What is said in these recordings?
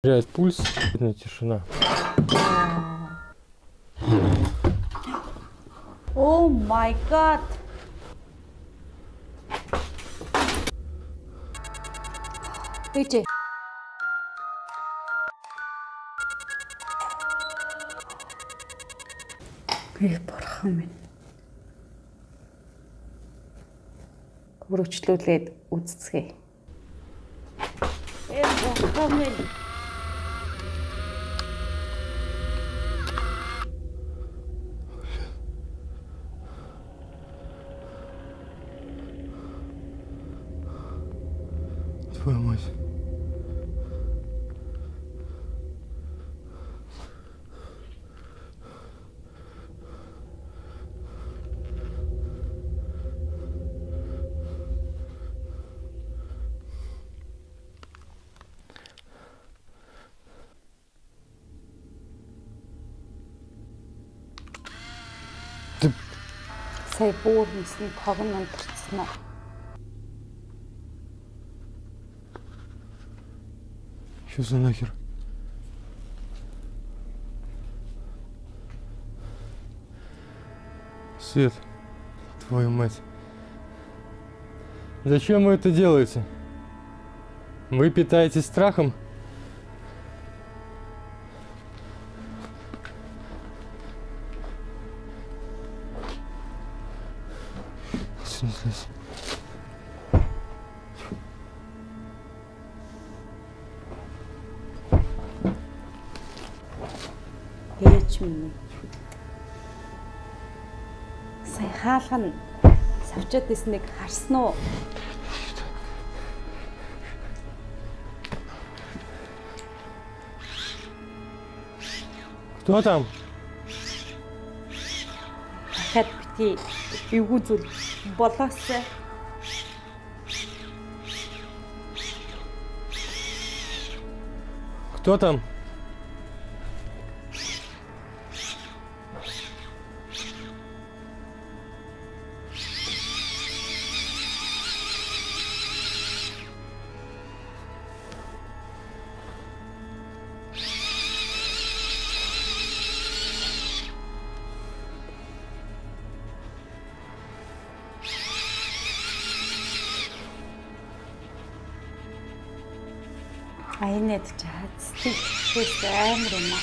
Теряет пульс, тишина. О май гад! Ээжээ. Бурхан минь. Өрөвчлүүлээд үзцгээе. Бурхан минь. Твою мать. Сая бүр хийсний тогн унтарцсан аа. Что за нахер? Свет, твою мать. Зачем вы это делаете? Вы питаетесь страхом? Снеслись. Ээж минь. Сая хаалга нь савчаад ирснийг харсан уу? Кто там? Дахиад бити эвгүй зүйл болоосаа. Кто там? Айнэд чаацтик амар юм аа.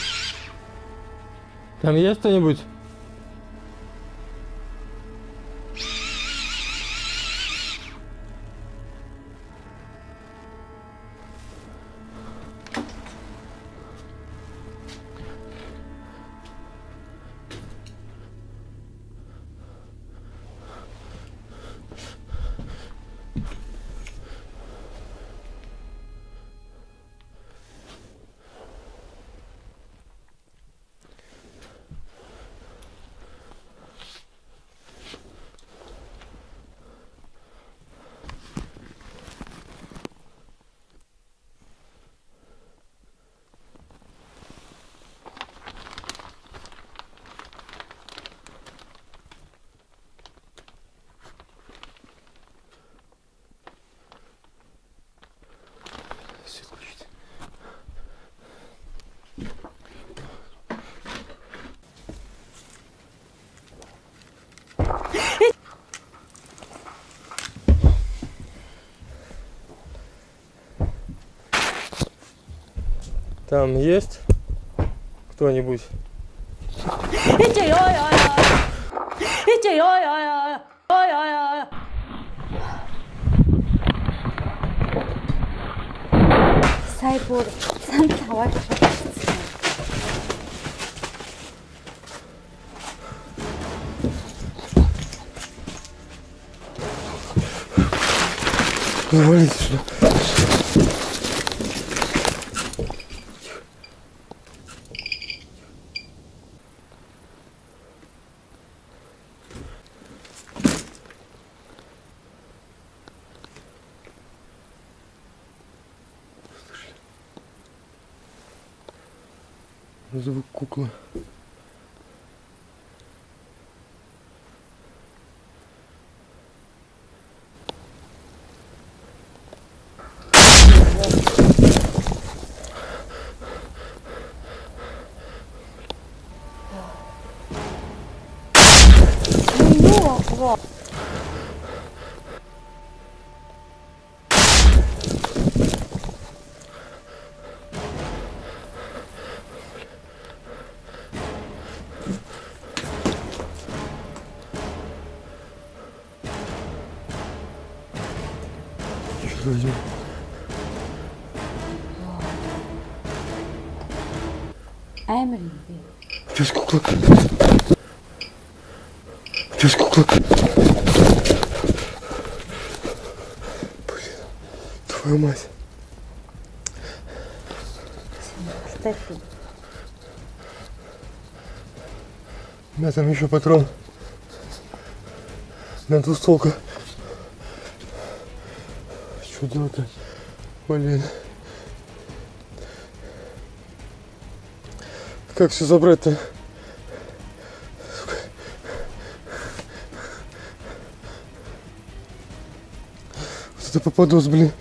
Там есть кто-нибудь? Там есть кто-нибудь? Сайбур сан таваад шатсан. Валите сюда. Звук куклы. болов. Черт возьми. Амар юм би. Опять кукла. Опять кукла. Блин, твою мать. Сонирхолтой шүү. У меня там еще патрон на двустволку. Что делать-то? Блин. Как все забрать-то? Сука. Вот это попадос, блин.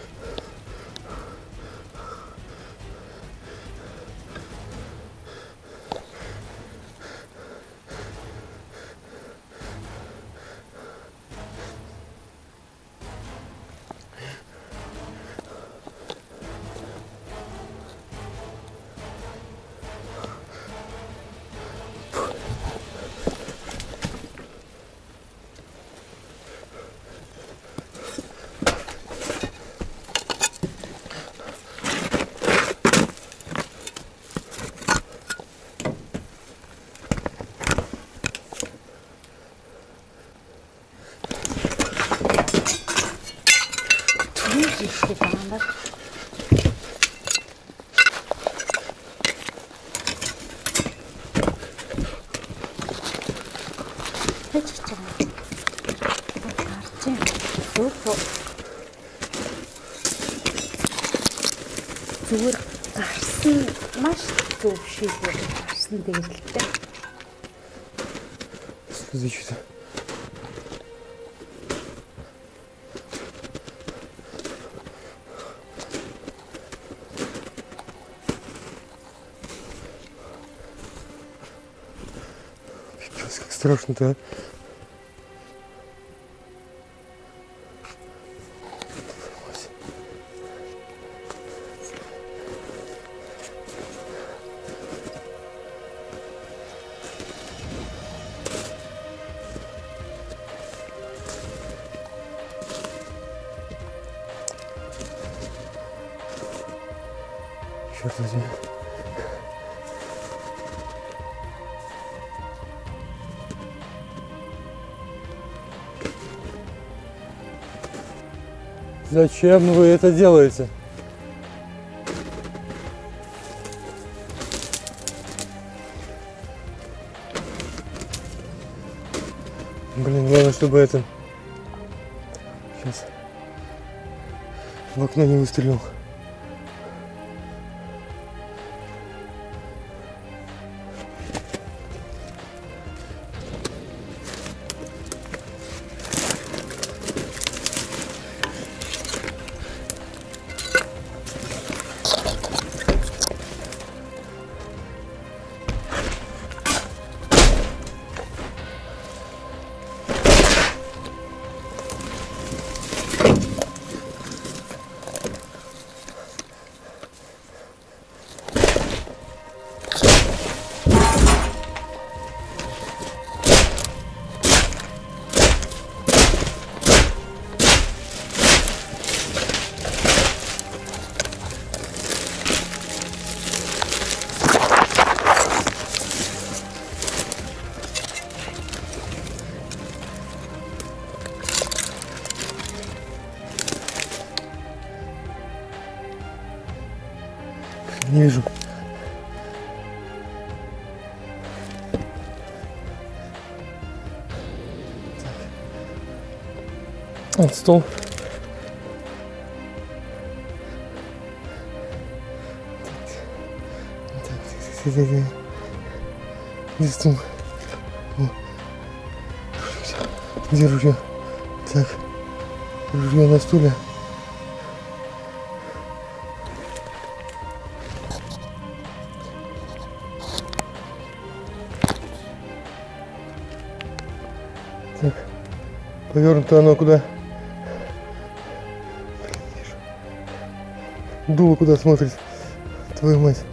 Шүү даандар. Тэч чам. Харж юм. Зүг. Зүгээр гарсан маш зөв шийдвэр гарсан дэглэлтэй. Слезы что-то. Пипец, как страшно-то, а. Черт возьми. Зачем вы это делаете? Блин, главное, чтобы это сейчас в окно не выстрелил. Не вижу. Вот стол. Так. Где стул? О. Где ружье? Так. Ружье на стуле. Так. Повернуто оно куда? Дуло куда смотрит? Твою мать.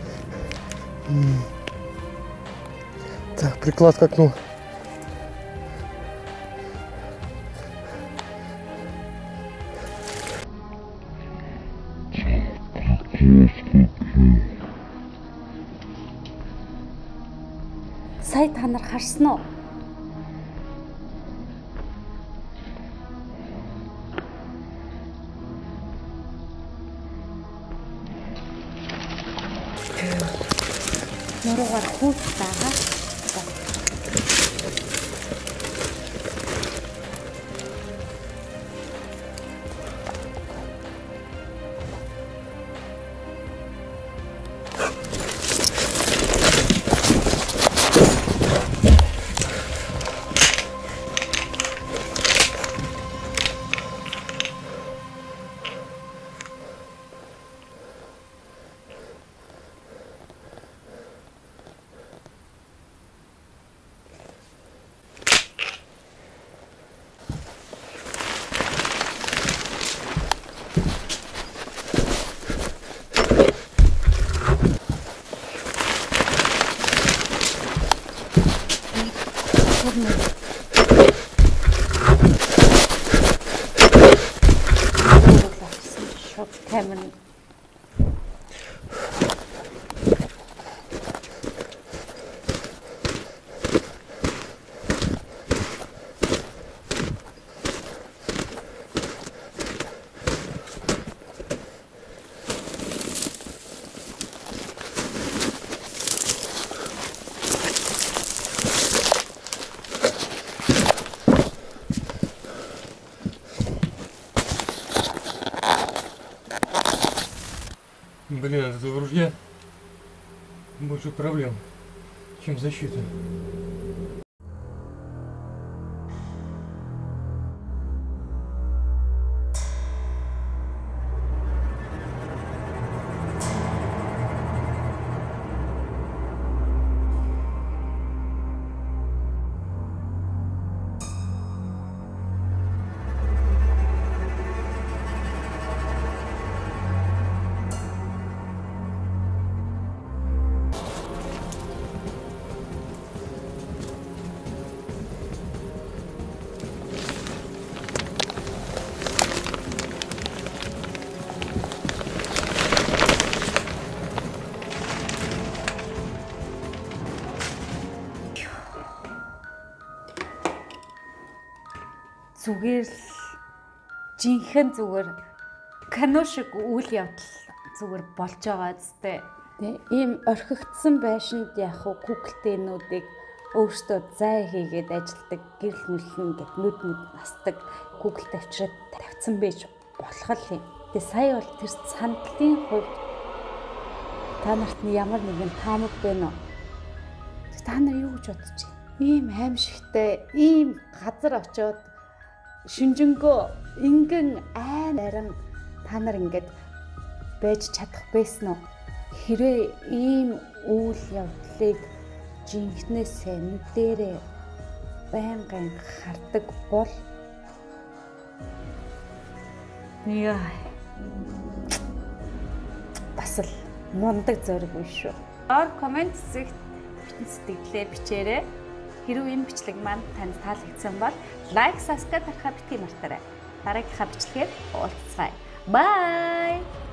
Так, приклад к окну. Сая та нар харсан уу? Нуруугаар хүүт байгаа. Шок камер. Блин, от этого ружья больше проблем, чем защита. Зүгээр л жинхэнэ зүгээр кино шиг үйл явдал зүгээр болж байгаа зү. Тэгээ ийм орхигдсан байшинд яг Google-тэйнүүдийг өөртөө зай хийгээд ажилдаг гэрэл мүлэн гэд нүд насдаг Google тавьчраад тавьсан байж болох юм. Тэгээ сая бол тэр сандлын хувьд та нарт ямар нэгэн таамаг байна уу? Та нар юу гэж бодож байна? Ийм аимшигтай ийм газар очиод шинжэнгөө ингэн айран та нар ингэж байж чадах байсан уу? Хэрвээ ийм үйл явдлыг жинхнээсээ нүдэрээ байнгын хардаг бол яа бас л мундаг зориг биш шүү. Коммент зэгт бичэн сэтгэлээ бичээрэй. Хэрвээ энэ бичлэг маань танд таалагдсан бол лайк, subscribe дарахаа битгий мартаарай. Дараагийнхаа бичлэгээр уулзцгаая. Bye.